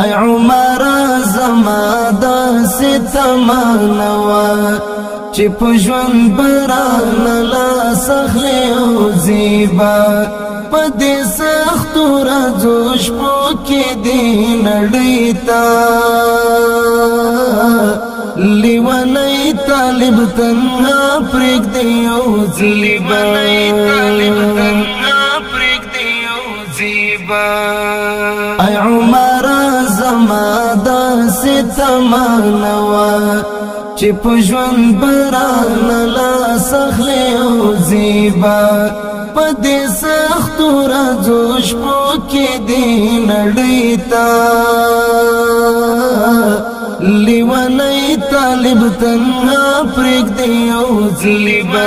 ای عمر زما داسې تمنوا چې په ژوند برانه لاس اخلي او زیبا په دې سختو ورځو شپو کې دې نړۍ ته لیونی طالب تنها پرېږدي او زیبا ای عمر زما داسې تمنوا چې په ژوند برانه لاس اخلي او زیبا په دې سختو ورځو شپو کې دې نړۍ ته لیونی طالب تنها پرېږدي او زیبا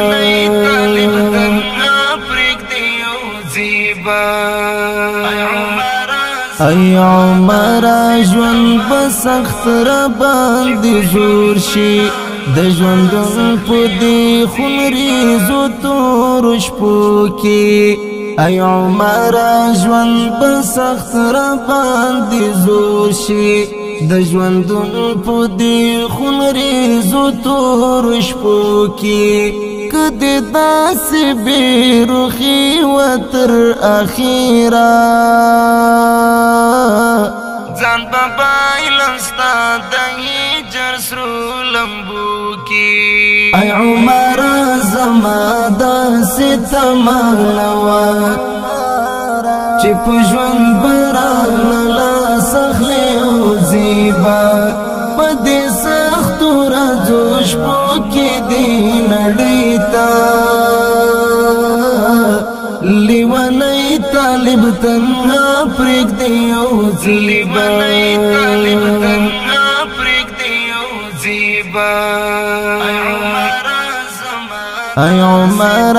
ای عمر ژوند بسخت را باندې زور شي د ژوندون په دې خونریزو تورو شپو کې ای عمر ژوند بسخت را باندې زور شي د ژوندون په دې خونریزو تورو شپو کې کدی داسې بیروخی و تر اخیرا ځان به بایلم ستا د هجر سرو لمبو کې ای عمر زما داسې تمنوا چې په ژوند برانه لاس اخلي او زیبا په دې سختو ورځو شپو کې دې نړۍ ته لیونی طالب تنها پرېږدي او زیبا ای عمر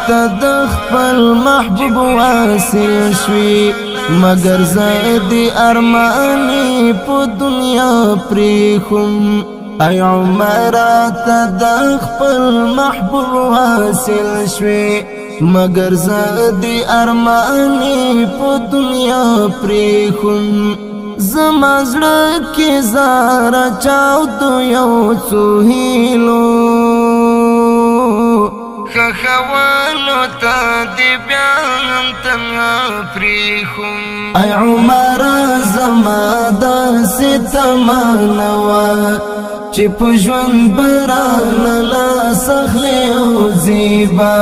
ته د خپل محبوب واصل شوي مگر زه دې ارمانې په دنیا پرېښوم ای عمر ته د خپل محبوب حاصل شوي مگر زه دې ارمانې په دنیا پرېښوم زما زړه کې زاره چاودو یو څو هیلو خخوالو ته دې بیا هم تنها پرېښوم ای عمر زما داسې تمنوا چې په ژوند برانه لاس اخلي او زیبا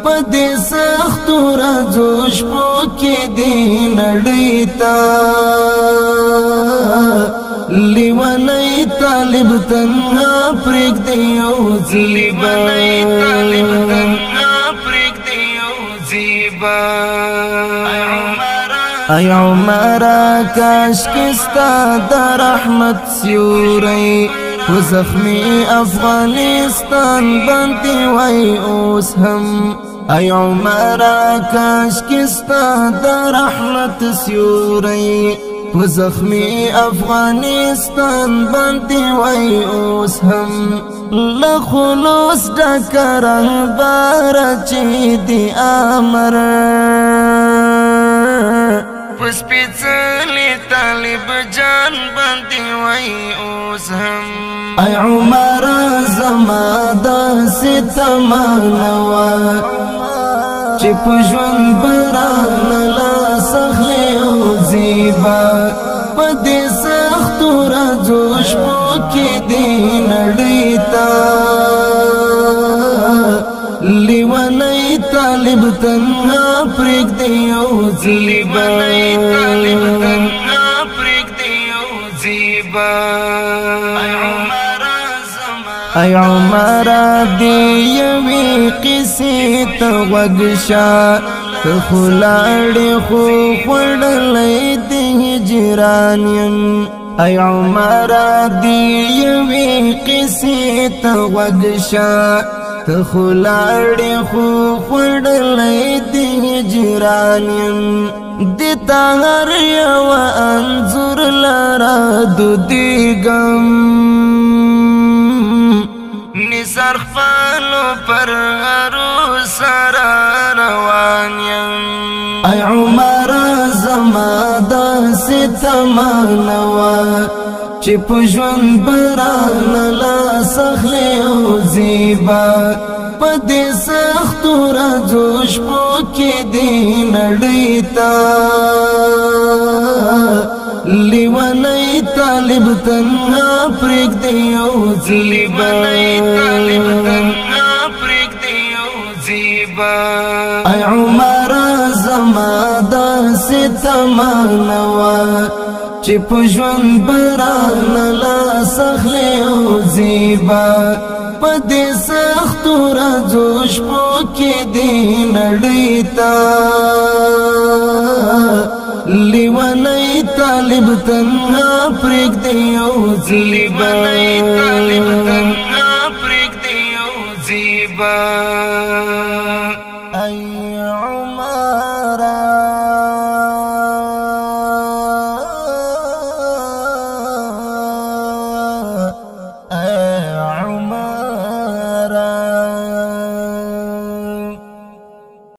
په دې سختو ورځو شپو کې دې نړۍ ته لیونی طالب تنها پرېږدي او زیبا ای عمر کاشکې ستا د رحمت سیوری و زخمی افغانستان باندې وای اوس هم ای عمر کاشکې ستا د رحمت سیوری و زخمی افغانستان باندې وای اوس هم لخلوص ډکرن بار چې دی امر پسپیڅلی طالب جان باندې وای اوس هم ای عمر زما داسې تمنوا چې په ژوند برانه لاس اخلي او زیبا په دې سختو ورځو شپو کې دې نړۍ ته لیونی طالب تنها پرېږدي او زیبا ای عمر دې یوې قصې ته غوږ شه ته خو لاړې خو خوړلی د هجران یم ای عمر دې یوې قصې ته غوږ شه ته خو لاړې خو خوړلی د هجران یم د تا هر یو انځور لره دودیږم نثار خپلو پر هرو سره روان یم ای عمر زما داسې ستمانوا چې په ژوند باران لا سخلې او زیبا په دې سختو ورځو شپو کې دې نړۍ ته لیونی طالب تنها پرېږدي او زیبا ای عمر زما داسې تمنا وه چې په ژوند باران لا سخلې او زیبا په دې سختو ورځو شپو کې دې نړۍ ته لیونی طالب تنها پرېږدي او زیبا ای عمرا ای عمرا